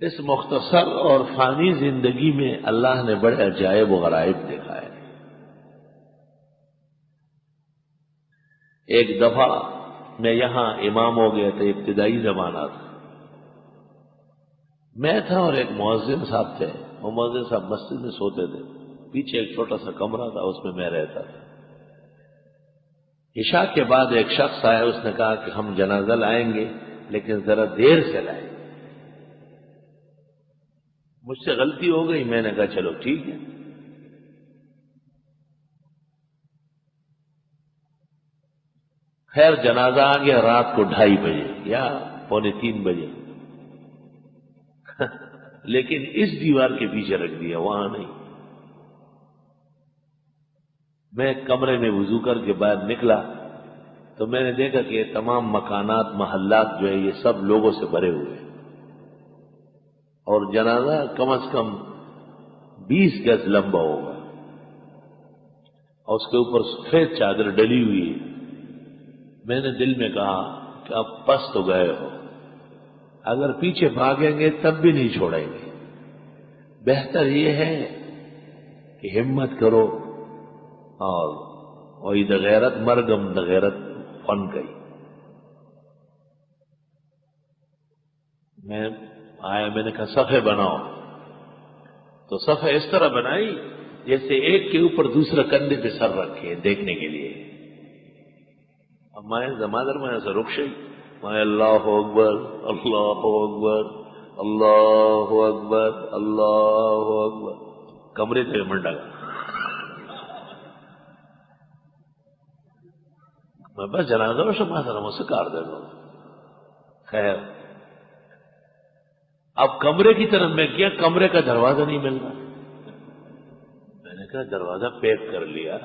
اس مختصر اور فانی زندگی میں اللہ نے بڑے عجائب و غرائب دکھائے۔ ایک دفعہ میں یہاں امام ہو گیا تھا، ابتدائی زمانہ تھا، میں تھا اور ایک مؤذن صاحب تھے۔ وہ مؤذن صاحب مسجد میں سوتے تھے، پیچھے ایک چھوٹا سا کمرہ تھا، اس میں رہتا تھا۔ عشاء کے بعد ایک شخص آیا، اس نے کہا کہ ہم جنازہ لائیں گے لیکن ذرا دیر سے لائیں۔ مجھ سے غلطی ہو گئی، میں نے کہا چلو ٹھیک ہے۔ خیر جنازہ آ گیا رات کو 2:30 بجے یا 2:45 بجے، لیکن اس دیوار کے پیچھے رکھ دیا، وہاں نہیں۔ میں کمرے میں وضو کر کے باہر نکلا تو میں نے دیکھا کہ یہ تمام مکانات محلات جو ہے یہ سب لوگوں سے بھرے ہوئے ہیں، اور جنازہ کم از کم 20 گز لمبا ہوگا، اور اس کے اوپر سفید چادر ڈلی ہوئی ہے۔ میں نے دل میں کہا کہ اب پس تو گئے ہو، اگر پیچھے بھاگیں گے تب بھی نہیں چھوڑیں گے، بہتر یہ ہے کہ ہمت کرو اور وہی غیرت مرگم غیرت فن گئی۔ میں آیا، میں نے کہا صفحے بناؤ، تو صفحے اس طرح بنائی جیسے ایک کے اوپر دوسرا کندھے پہ سر رکھے دیکھنے کے لیے۔ اب میں زمادر میں ایسا رخشی میں اللہ اکبر اللہ اکبر اللہ اکبر اللہ اکبر، کمرے سے منڈا گا میں بس جنازہ و شما سر مجھ سے کار دے گا۔ خیر اب کمرے کی طرف میں کیا، کمرے کا دروازہ نہیں مل رہا، میں نے کہا دروازہ پیک کر لیا،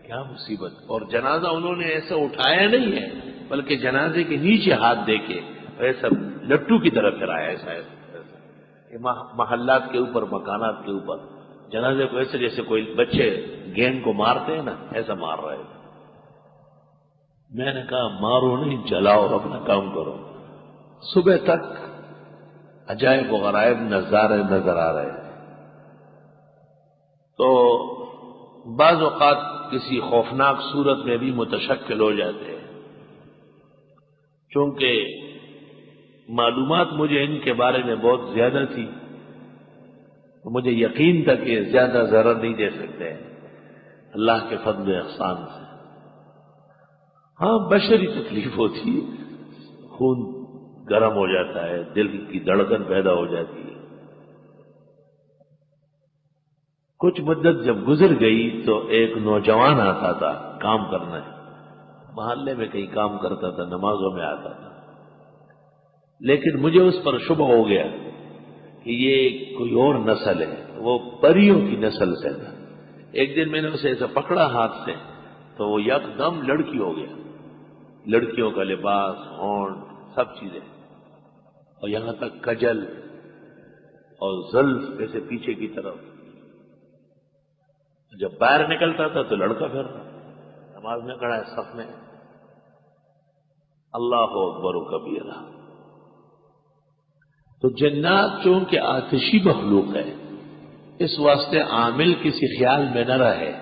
کیا مصیبت۔ اور جنازہ انہوں نے ایسا اٹھایا نہیں ہے بلکہ جنازے کے نیچے ہاتھ دے کے ایسا لٹو کی طرف پھرایا، ایسا محلات کے اوپر مکانات کے اوپر جنازے کو ایسے جیسے کوئی بچے گیند کو مارتے ہیں نا، ایسا مار رہے تھے۔ میں نے کہا مارو نہیں، جلاؤ اور اپنا کام کرو۔ صبح تک عجائب و غرائب نظارے نظر آ رہے تھے۔ تو بعض اوقات کسی خوفناک صورت میں بھی متشکل ہو جاتے ہیں، چونکہ معلومات مجھے ان کے بارے میں بہت زیادہ تھی، تو مجھے یقین تھا کہ زیادہ ضرر نہیں دے سکتے اللہ کے فضل و احسان سے۔ ہاں بشری تکلیف ہوتی ہے، خون گرم ہو جاتا ہے، دل کی دھڑکن پیدا ہو جاتی ہے۔ کچھ مدت جب گزر گئی تو ایک نوجوان آتا تھا کام کرنا ہے، محلے میں کہیں کام کرتا تھا، نمازوں میں آتا تھا، لیکن مجھے اس پر شبہ ہو گیا کہ یہ کوئی اور نسل ہے، وہ پریوں کی نسل سے تھا۔ ایک دن میں نے اسے ایسا پکڑا ہاتھ سے تو وہ یکدم لڑکی ہو گیا، لڑکیوں کا لباس، ہونٹ، سب چیزیں، اور یہاں تک کجل اور زلف ایسے پیچھے کی طرف۔ جب باہر نکلتا تھا تو لڑکا پھر نماز میں کھڑا ہے صف میں، اللہ اکبر و کبیرہ۔ تو جنات چونکہ آتشی مخلوق ہے، اس واسطے عامل کسی خیال میں نہ رہے،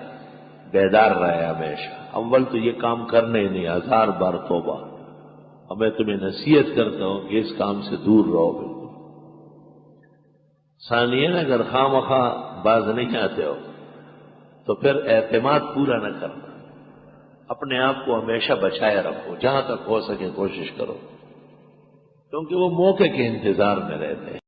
بیدار رہے ہمیشہ۔ اول تو یہ کام کرنے ہی نہیں، 1000 بار توبہ۔ اور میں تمہیں نصیحت کرتا ہوں کہ اس کام سے دور رہو بالکل۔ ثانیاً اگر خواہ مخواہ باز نہیں آتے ہو تو پھر اعتماد پورا نہ کرنا، اپنے آپ کو ہمیشہ بچائے رکھو، جہاں تک ہو سکے کوشش کرو، کیونکہ وہ موقع کے انتظار میں رہتے ہیں۔